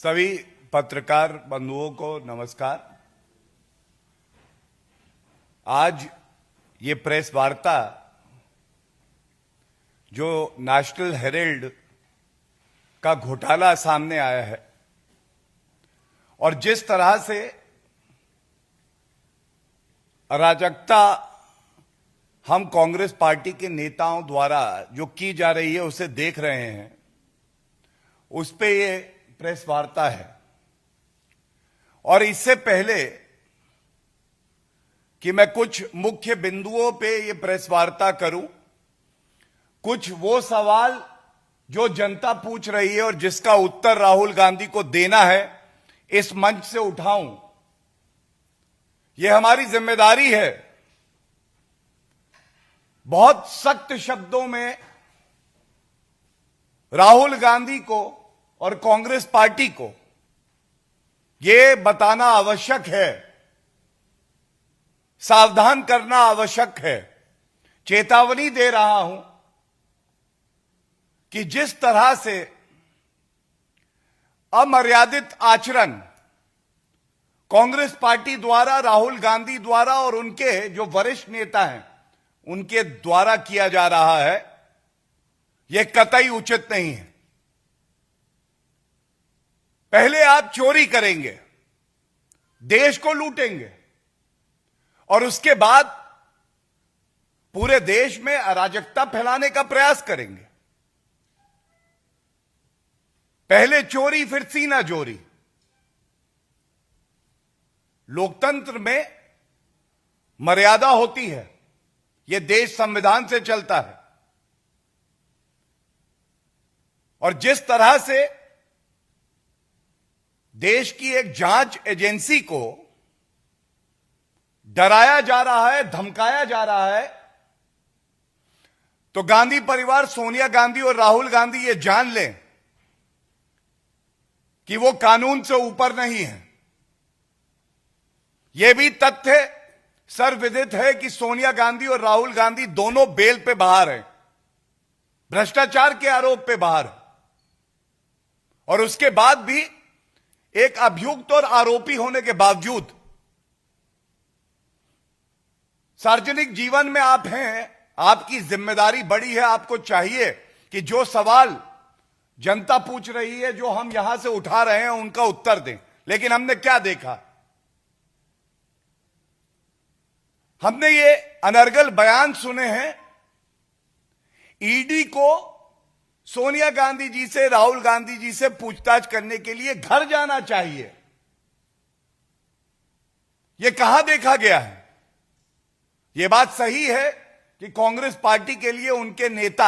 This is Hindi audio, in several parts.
सभी पत्रकार बंधुओं को नमस्कार। आज ये प्रेस वार्ता जो नेशनल हेराल्ड का घोटाला सामने आया है और जिस तरह से अराजकता हम कांग्रेस पार्टी के नेताओं द्वारा जो की जा रही है उसे देख रहे हैं, उस पे ये प्रेस वार्ता है। और इससे पहले कि मैं कुछ मुख्य बिंदुओं पे ये प्रेस वार्ता करूं, कुछ वो सवाल जो जनता पूछ रही है और जिसका उत्तर राहुल गांधी को देना है, इस मंच से उठाऊं। ये हमारी जिम्मेदारी है। बहुत सख्त शब्दों में राहुल गांधी को और कांग्रेस पार्टी को यह बताना आवश्यक है, सावधान करना आवश्यक है, चेतावनी दे रहा हूं कि जिस तरह से अमर्यादित आचरण कांग्रेस पार्टी द्वारा, राहुल गांधी द्वारा और उनके जो वरिष्ठ नेता हैं उनके द्वारा किया जा रहा है, यह कतई उचित नहीं है। पहले आप चोरी करेंगे, देश को लूटेंगे और उसके बाद पूरे देश में अराजकता फैलाने का प्रयास करेंगे। पहले चोरी फिर सीना चोरी। लोकतंत्र में मर्यादा होती है, यह देश संविधान से चलता है। और जिस तरह से देश की एक जांच एजेंसी को डराया जा रहा है, धमकाया जा रहा है, तो गांधी परिवार, सोनिया गांधी और राहुल गांधी ये जान लें कि वो कानून से ऊपर नहीं है। यह भी तथ्य सर्वविदित है कि सोनिया गांधी और राहुल गांधी दोनों बेल पे बाहर हैं, भ्रष्टाचार के आरोप पे बाहर हैं। और उसके बाद भी एक अभियुक्त और आरोपी होने के बावजूद सार्वजनिक जीवन में आप हैं, आपकी जिम्मेदारी बड़ी है। आपको चाहिए कि जो सवाल जनता पूछ रही है, जो हम यहां से उठा रहे हैं, उनका उत्तर दें। लेकिन हमने क्या देखा? हमने ये अनर्गल बयान सुने हैं। ईडी को सोनिया गांधी जी से, राहुल गांधी जी से पूछताछ करने के लिए घर जाना चाहिए। यह कहां देखा गया है? यह बात सही है कि कांग्रेस पार्टी के लिए उनके नेता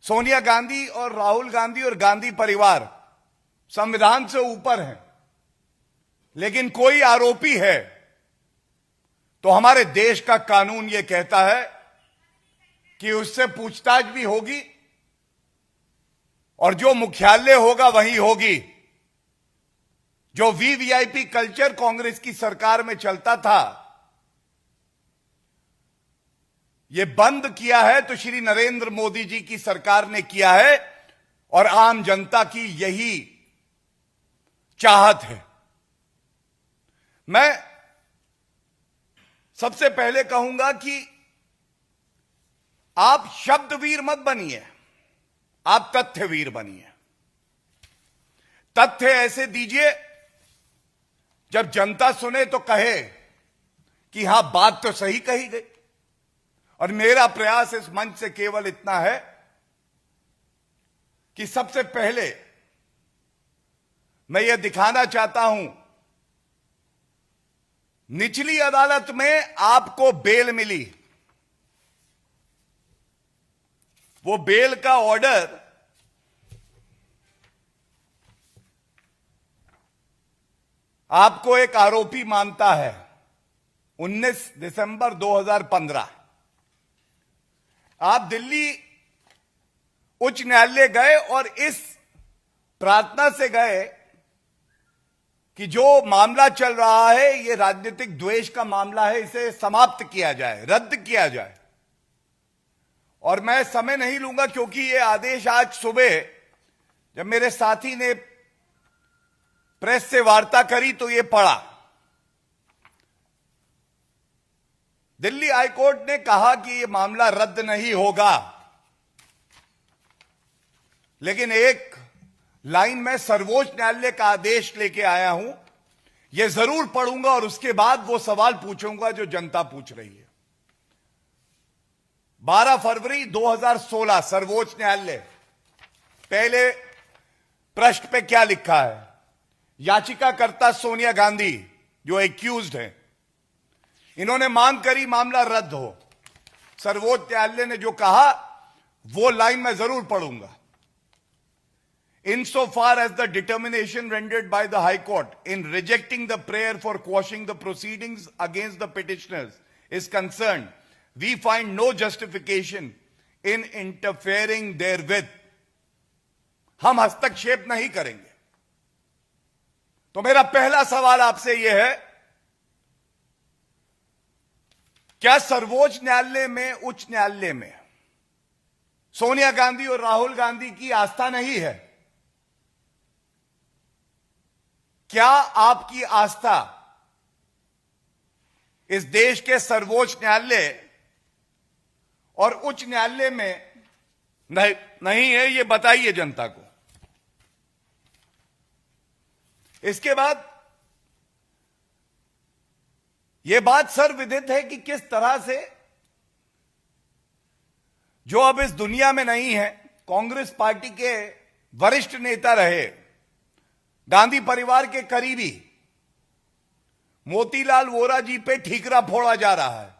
सोनिया गांधी और राहुल गांधी और गांधी परिवार संविधान से ऊपर हैं, लेकिन कोई आरोपी है तो हमारे देश का कानून यह कहता है कि उससे पूछताछ भी होगी और जो मुख्यालय होगा वही होगी। जो वीवीआईपी कल्चर कांग्रेस की सरकार में चलता था, यह बंद किया है तो श्री नरेंद्र मोदी जी की सरकार ने किया है और आम जनता की यही चाहत है। मैं सबसे पहले कहूंगा कि आप शब्दवीर मत बनिए, आप तथ्यवीर बनिए। तथ्य ऐसे दीजिए जब जनता सुने तो कहे कि हां, बात तो सही कही गई। और मेरा प्रयास इस मंच से केवल इतना है कि सबसे पहले मैं यह दिखाना चाहता हूं, निचली अदालत में आपको बेल मिली। वो बेल का ऑर्डर आपको एक आरोपी मानता है। 19 दिसंबर 2015 आप दिल्ली उच्च न्यायालय गए और इस प्रार्थना से गए कि जो मामला चल रहा है, यह राजनीतिक द्वेष का मामला है, इसे समाप्त किया जाए, रद्द किया जाए। और मैं समय नहीं लूंगा क्योंकि ये आदेश आज सुबह जब मेरे साथी ने प्रेस से वार्ता करी तो ये पढ़ा। दिल्ली हाईकोर्ट ने कहा कि यह मामला रद्द नहीं होगा, लेकिन एक लाइन में सर्वोच्च न्यायालय का आदेश लेके आया हूं, यह जरूर पढ़ूंगा और उसके बाद वो सवाल पूछूंगा जो जनता पूछ रही है। 12 फरवरी 2016 सर्वोच्च न्यायालय, पहले प्रश्न पे क्या लिखा है? याचिकाकर्ता सोनिया गांधी जो एक्यूज्ड है, इन्होंने मांग करी मामला रद्द हो। सर्वोच्च न्यायालय ने जो कहा वो लाइन मैं जरूर पढ़ूंगा। Insofar as the determination rendered by the High Court in rejecting the prayer for quashing the proceedings against the petitioners is concerned, we find no justification in interfering therewith. हम हस्तक्षेप नहीं करेंगे। तो मेरा पहला सवाल आपसे यह है, क्या सर्वोच्च न्यायालय में, उच्च न्यायालय में सोनिया गांधी और राहुल गांधी की आस्था नहीं है? क्या आपकी आस्था इस देश के सर्वोच्च न्यायालय और उच्च न्यायालय में नहीं है? ये बताइए जनता को। इसके बाद यह बात सर्वविदित है कि किस तरह से जो अब इस दुनिया में नहीं है, कांग्रेस पार्टी के वरिष्ठ नेता रहे, गांधी परिवार के करीबी मोतीलाल वोरा जी पे ठीकरा फोड़ा जा रहा है।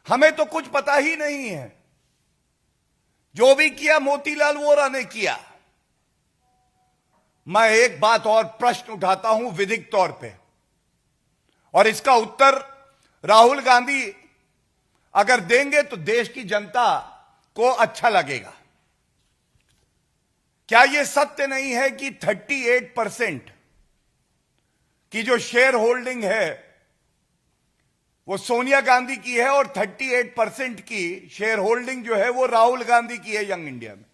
हमें तो कुछ पता ही नहीं है। जो भी किया मोतीलाल वोरा ने किया। मैं एक बात और प्रश्न उठाता हूं विधिक तौर पे, और इसका उत्तर राहुल गांधी अगर देंगे तो देश की जनता को अच्छा लगेगा। क्या यह सत्य नहीं है कि 38% की जो शेयर होल्डिंग है वो सोनिया गांधी की है और 38% की शेयर होल्डिंग जो है वो राहुल गांधी की है यंग इंडिया में?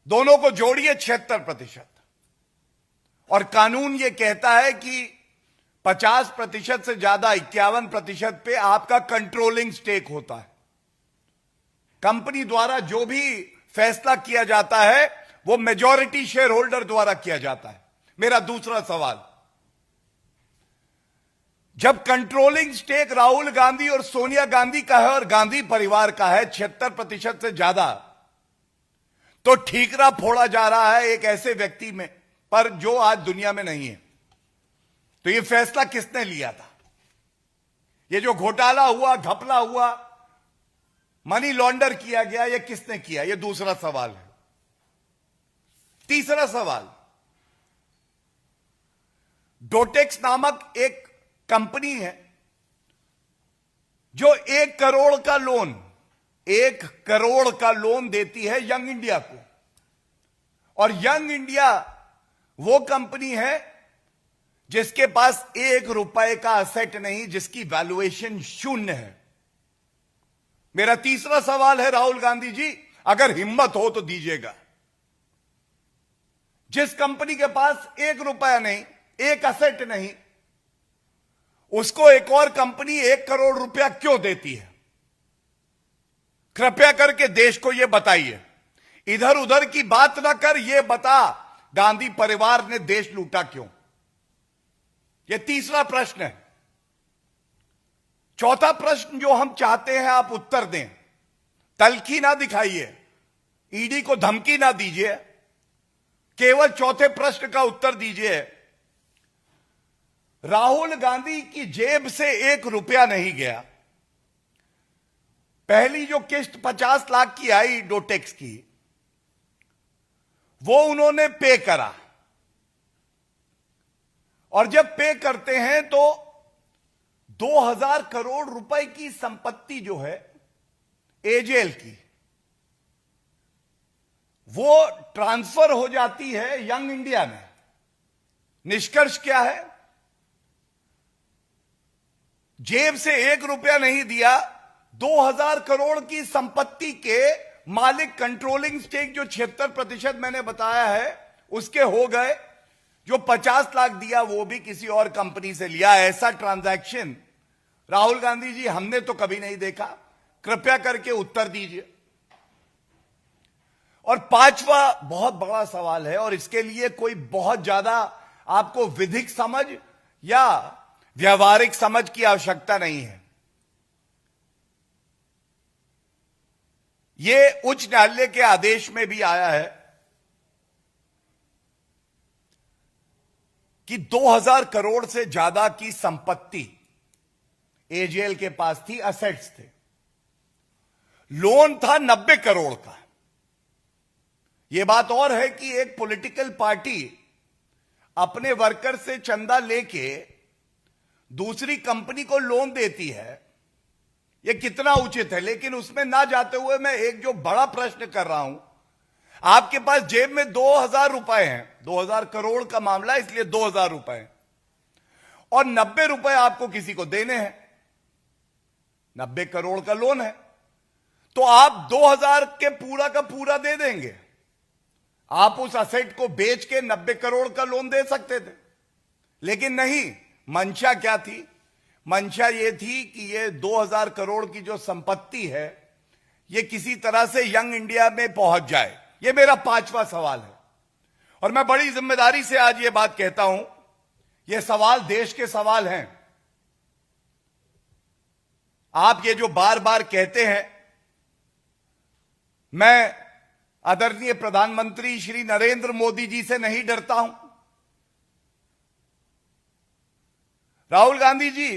दोनों को जोड़िए 76%। और कानून यह कहता है कि 50% से ज्यादा 51% पे आपका कंट्रोलिंग स्टेक होता है। कंपनी द्वारा जो भी फैसला किया जाता है वो मेजॉरिटी शेयर होल्डर द्वारा किया जाता है। मेरा दूसरा सवाल, जब कंट्रोलिंग स्टेक राहुल गांधी और सोनिया गांधी का है और गांधी परिवार का है 76% से ज्यादा, तो ठीकरा फोड़ा जा रहा है एक ऐसे व्यक्ति में पर जो आज दुनिया में नहीं है। तो यह फैसला किसने लिया था? ये जो घोटाला हुआ, घपला हुआ, मनी लॉन्डर किया गया, यह किसने किया? यह दूसरा सवाल है। तीसरा सवाल, डोटेक्स नामक एक कंपनी है जो 1 करोड़ का लोन देती है यंग इंडिया को, और यंग इंडिया वो कंपनी है जिसके पास 1 रुपए का असेट नहीं, जिसकी वैल्यूएशन 0 है। मेरा तीसरा सवाल है, राहुल गांधी जी अगर हिम्मत हो तो दीजिएगा, जिस कंपनी के पास 1 रुपया नहीं, 1 असेट नहीं, उसको एक और कंपनी 1 करोड़ रुपया क्यों देती है? कृपया करके देश को यह बताइए। इधर उधर की बात ना कर, यह बता गांधी परिवार ने देश लूटा क्यों? यह तीसरा प्रश्न है। चौथा प्रश्न जो हम चाहते हैं आप उत्तर दें, तल्खी ना दिखाइए, ईडी को धमकी ना दीजिए, केवल चौथे प्रश्न का उत्तर दीजिए। राहुल गांधी की जेब से 1 रुपया नहीं गया। पहली जो किस्त 50 लाख की आई डोटेक्स की, वो उन्होंने पे करा, और जब पे करते हैं तो 2000 करोड़ रुपए की संपत्ति जो है एजेएल की, वो ट्रांसफर हो जाती है यंग इंडिया में। निष्कर्ष क्या है? जेब से 1 रुपया नहीं दिया, 2000 करोड़ की संपत्ति के मालिक, कंट्रोलिंग स्टेक जो 76% मैंने बताया है, उसके हो गए। जो 50 लाख दिया वो भी किसी और कंपनी से लिया। ऐसा ट्रांजैक्शन राहुल गांधी जी हमने तो कभी नहीं देखा। कृपया करके उत्तर दीजिए। और पांचवा बहुत बड़ा सवाल है, और इसके लिए कोई बहुत ज्यादा आपको विधिक समझ या व्यवहारिक समझ की आवश्यकता नहीं है। यह उच्च न्यायालय के आदेश में भी आया है कि 2000 करोड़ से ज्यादा की संपत्ति एजेएल के पास थी, असेट्स थे। लोन था 90 करोड़ का। यह बात और है कि एक पॉलिटिकल पार्टी अपने वर्कर से चंदा लेके दूसरी कंपनी को लोन देती है, यह कितना उचित है। लेकिन उसमें ना जाते हुए मैं एक जो बड़ा प्रश्न कर रहा हूं, आपके पास जेब में 2000 रुपए हैं, 2000 करोड़ का मामला है इसलिए 2000 रुपए, और 90 रुपए आपको किसी को देने हैं। 90 करोड़ का लोन है, तो आप 2000 के पूरा का पूरा दे देंगे। आप उस असेट को बेच के 90 करोड़ का लोन दे सकते थे, लेकिन नहीं। मंशा क्या थी? मंशा यह थी कि यह 2000 करोड़ की जो संपत्ति है यह किसी तरह से यंग इंडिया में पहुंच जाए। यह मेरा पांचवा सवाल है, और मैं बड़ी जिम्मेदारी से आज यह बात कहता हूं। यह सवाल देश के सवाल हैं। आप ये जो बार बार कहते हैं, मैं आदरणीय प्रधानमंत्री श्री नरेंद्र मोदी जी से नहीं डरता हूं। राहुल गांधी जी,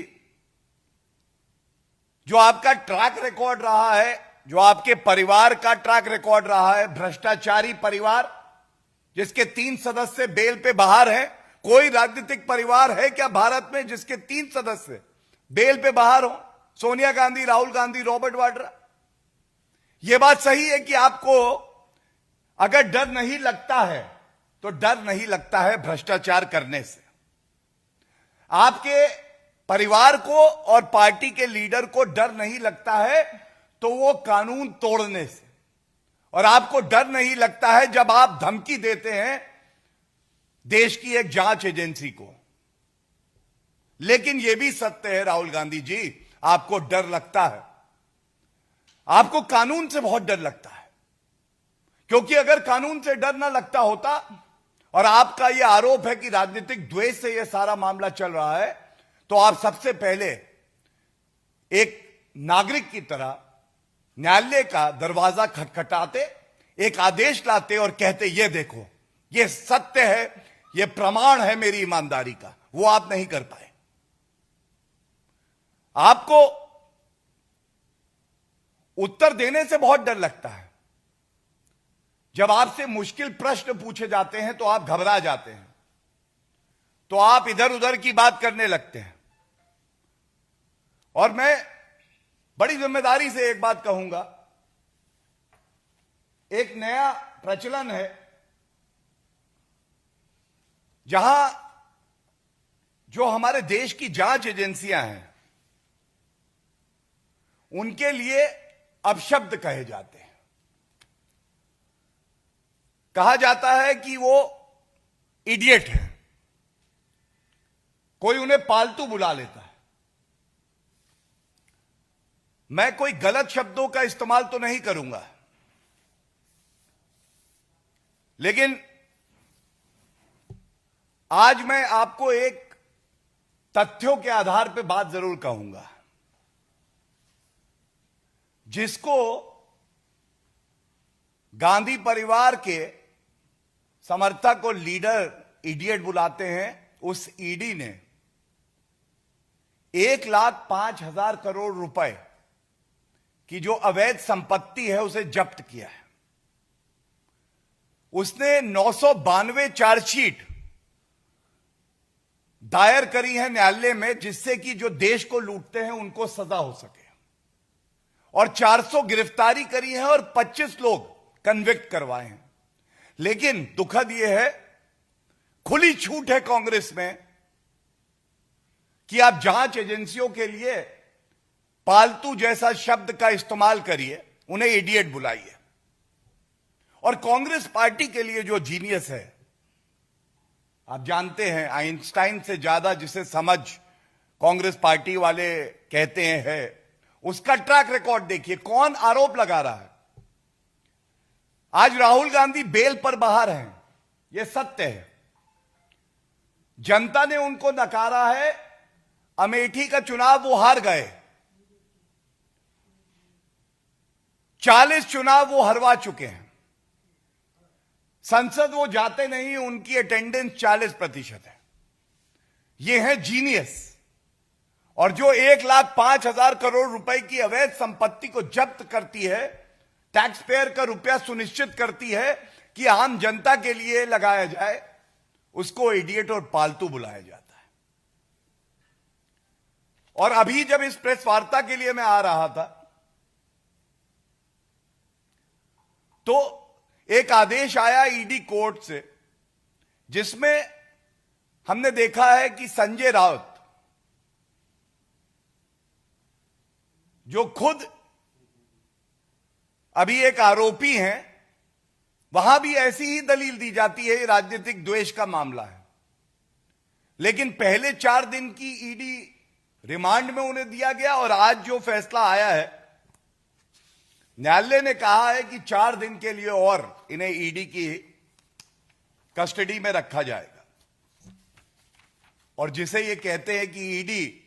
जो आपका ट्रैक रिकॉर्ड रहा है, जो आपके परिवार का ट्रैक रिकॉर्ड रहा है, भ्रष्टाचारी परिवार जिसके 3 सदस्य बेल पे बाहर हैं। कोई राजनीतिक परिवार है क्या भारत में जिसके 3 सदस्य बेल पे बाहर हो? सोनिया गांधी, राहुल गांधी, रॉबर्ट वाड्रा। यह बात सही है कि आपको अगर डर नहीं लगता है तो डर नहीं लगता है भ्रष्टाचार करने से। आपके परिवार को और पार्टी के लीडर को डर नहीं लगता है तो वो कानून तोड़ने से, और आपको डर नहीं लगता है जब आप धमकी देते हैं देश की एक जांच एजेंसी को। लेकिन यह भी सत्य है राहुल गांधी जी, आपको डर लगता है। आपको कानून से बहुत डर लगता है, क्योंकि अगर कानून से डर ना लगता होता, और आपका यह आरोप है कि राजनीतिक द्वेष से यह सारा मामला चल रहा है, तो आप सबसे पहले एक नागरिक की तरह न्यायालय का दरवाजा खटखटाते, एक आदेश लाते और कहते ये देखो, ये सत्य है, ये प्रमाण है मेरी ईमानदारी का। वो आप नहीं कर पाए। आपको उत्तर देने से बहुत डर लगता है। जब आपसे मुश्किल प्रश्न पूछे जाते हैं तो आप घबरा जाते हैं, तो आप इधर उधर की बात करने लगते हैं। और मैं बड़ी जिम्मेदारी से एक बात कहूंगा, एक नया प्रचलन है जहां जो हमारे देश की जांच एजेंसियां हैं उनके लिए अपशब्द कहे जाते हैं। कहा जाता है कि वो इडियट है, कोई उन्हें पालतू बुला लेता है। मैं कोई गलत शब्दों का इस्तेमाल तो नहीं करूंगा, लेकिन आज मैं आपको एक तथ्यों के आधार पर बात जरूर कहूंगा। जिसको गांधी परिवार के समर्थक और लीडर इडियट बुलाते हैं, उस ईडी ने 1,05,000 करोड़ रुपए की जो अवैध संपत्ति है उसे जब्त किया है। उसने 992 चार्जशीट दायर करी है न्यायालय में, जिससे कि जो देश को लूटते हैं उनको सजा हो सके, और 400 गिरफ्तारी करी है और 25 लोग कन्विक्ट करवाए हैं। लेकिन दुखद यह है, खुली छूट है कांग्रेस में कि आप जांच एजेंसियों के लिए पालतू जैसा शब्द का इस्तेमाल करिए, उन्हें इडियट बुलाइए। और कांग्रेस पार्टी के लिए जो जीनियस है आप जानते हैं आइंस्टाइन से ज्यादा जिसे समझ कांग्रेस पार्टी वाले कहते हैं है, उसका ट्रैक रिकॉर्ड देखिए। कौन आरोप लगा रहा है? आज राहुल गांधी बेल पर बाहर हैं, यह सत्य है। जनता ने उनको नकारा है। अमेठी का चुनाव वो हार गए, 40 चुनाव वो हरवा चुके हैं। संसद वो जाते नहीं, उनकी अटेंडेंस 40% है। ये है जीनियस। और जो 1,05,000 करोड़ रुपए की अवैध संपत्ति को जब्त करती है, टैक्स पेयर का रुपया सुनिश्चित करती है कि आम जनता के लिए लगाया जाए, उसको इडियट और पालतू बुलाया जाता है। और अभी जब इस प्रेस वार्ता के लिए मैं आ रहा था तो एक आदेश आया ईडी कोर्ट से, जिसमें हमने देखा है कि संजय राउत, जो खुद अभी एक आरोपी हैं, वहां भी ऐसी ही दलील दी जाती है, राजनीतिक द्वेष का मामला है। लेकिन पहले 4 दिन की ईडी रिमांड में उन्हें दिया गया और आज जो फैसला आया है, न्यायालय ने कहा है कि 4 दिन के लिए और इन्हें ईडी की कस्टडी में रखा जाएगा। और जिसे ये कहते हैं कि ईडी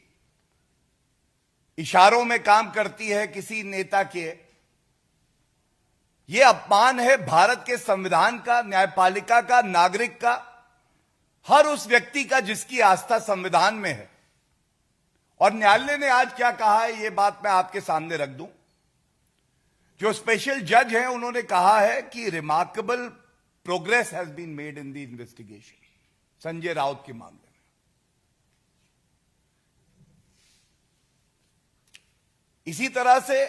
इशारों में काम करती है किसी नेता के, यह अपमान है भारत के संविधान का, न्यायपालिका का, नागरिक का, हर उस व्यक्ति का जिसकी आस्था संविधान में है। और न्यायालय ने आज क्या कहा है, यह बात मैं आपके सामने रख दूं। जो स्पेशल जज हैं, उन्होंने कहा है कि remarkable progress has been made in the investigation Sanjay Raut के मामले में। इसी तरह से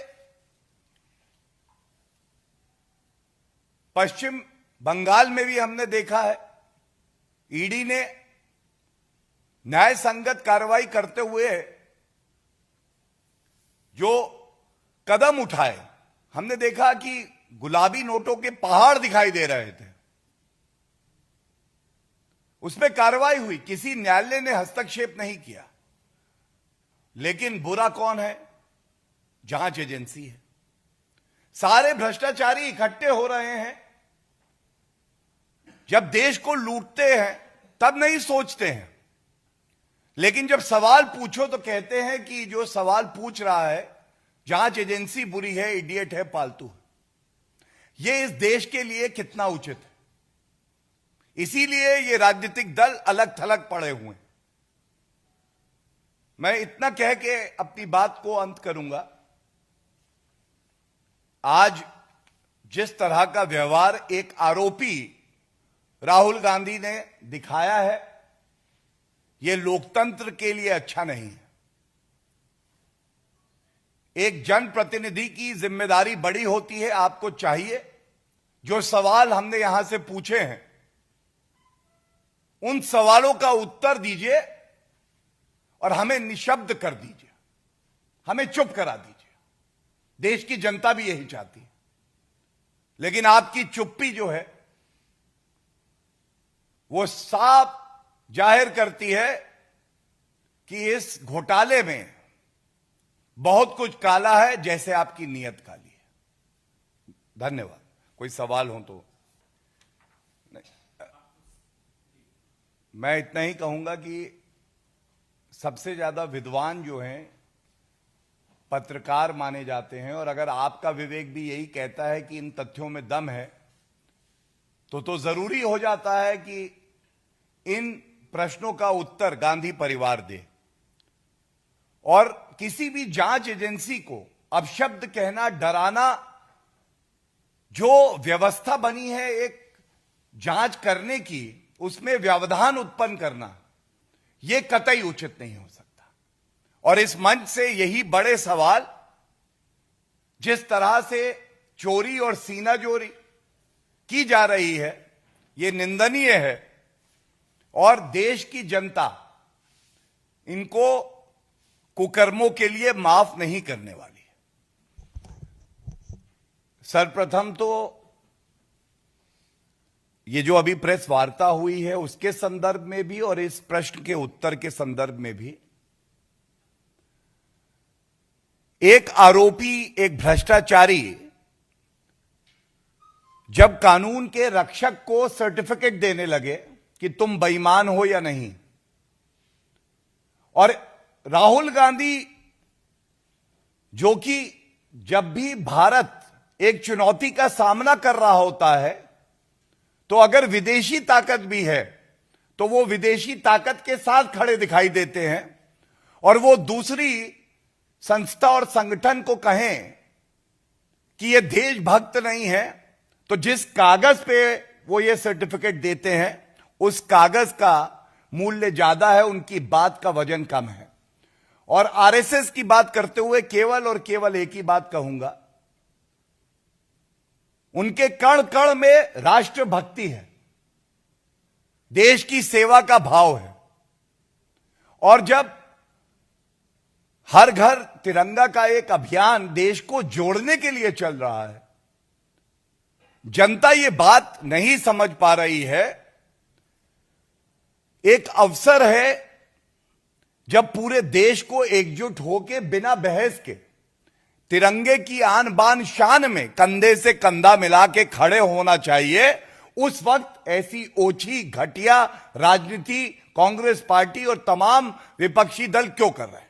पश्चिम बंगाल में भी हमने देखा है, ईडी ने न्याय संगत कार्रवाई करते हुए जो कदम उठाए, हमने देखा कि गुलाबी नोटों के पहाड़ दिखाई दे रहे थे, उसमें कार्रवाई हुई, किसी न्यायालय ने हस्तक्षेप नहीं किया। लेकिन बुरा कौन है? जांच एजेंसी है। सारे भ्रष्टाचारी इकट्ठे हो रहे हैं। जब देश को लूटते हैं तब नहीं सोचते हैं, लेकिन जब सवाल पूछो तो कहते हैं कि जो सवाल पूछ रहा है जांच एजेंसी बुरी है, इडियट है, पालतू है। यह इस देश के लिए कितना उचित है? इसीलिए ये राजनीतिक दल अलग थलग पड़े हुए हैं। मैं इतना कह के अपनी बात को अंत करूंगा। आज जिस तरह का व्यवहार एक आरोपी राहुल गांधी ने दिखाया है, यह लोकतंत्र के लिए अच्छा नहीं है। एक जनप्रतिनिधि की जिम्मेदारी बड़ी होती है। आपको चाहिए जो सवाल हमने यहां से पूछे हैं, उन सवालों का उत्तर दीजिए और हमें निशब्द कर दीजिए, हमें चुप करा दीजिए। देश की जनता भी यही चाहती है। लेकिन आपकी चुप्पी जो है वो साफ जाहिर करती है कि इस घोटाले में बहुत कुछ काला है, जैसे आपकी नीयत काली है। धन्यवाद। कोई सवाल हो तो नहीं। मैं इतना ही कहूंगा कि सबसे ज्यादा विद्वान जो हैं पत्रकार माने जाते हैं, और अगर आपका विवेक भी यही कहता है कि इन तथ्यों में दम है, तो जरूरी हो जाता है कि इन प्रश्नों का उत्तर गांधी परिवार दे। और किसी भी जांच एजेंसी को अपशब्द कहना, डराना, जो व्यवस्था बनी है एक जांच करने की, उसमें व्यवधान उत्पन्न करना, यह कतई उचित नहीं हो सकता। और इस मंच से यही बड़े सवाल, जिस तरह से चोरी और सीनाजोरी की जा रही है, यह निंदनीय है। और देश की जनता इनको कुकर्मों के लिए माफ नहीं करने वाली है। सर्वप्रथम तो ये जो अभी प्रेस वार्ता हुई है उसके संदर्भ में भी और इस प्रश्न के उत्तर के संदर्भ में भी, एक आरोपी, एक भ्रष्टाचारी जब कानून के रक्षक को सर्टिफिकेट देने लगे कि तुम बेईमान हो या नहीं, और राहुल गांधी जो कि जब भी भारत एक चुनौती का सामना कर रहा होता है तो अगर विदेशी ताकत भी है तो वो विदेशी ताकत के साथ खड़े दिखाई देते हैं, और वो दूसरी संस्था और संगठन को कहें कि ये देशभक्त नहीं है, तो जिस कागज पे वो ये सर्टिफिकेट देते हैं उस कागज का मूल्य ज्यादा है, उनकी बात का वजन कम है। और आरएसएस की बात करते हुए केवल और केवल एक ही बात कहूंगा, उनके कण कण में राष्ट्रभक्ति है, देश की सेवा का भाव है, और जब हर घर तिरंगा का एक अभियान देश को जोड़ने के लिए चल रहा है, जनता ये बात नहीं समझ पा रही है। एक अवसर है जब पूरे देश को एकजुट होकर बिना बहस के तिरंगे की आन बान शान में कंधे से कंधा मिला के खड़े होना चाहिए। उस वक्त ऐसी ओछी घटिया राजनीति कांग्रेस पार्टी और तमाम विपक्षी दल क्यों कर रहे हैं?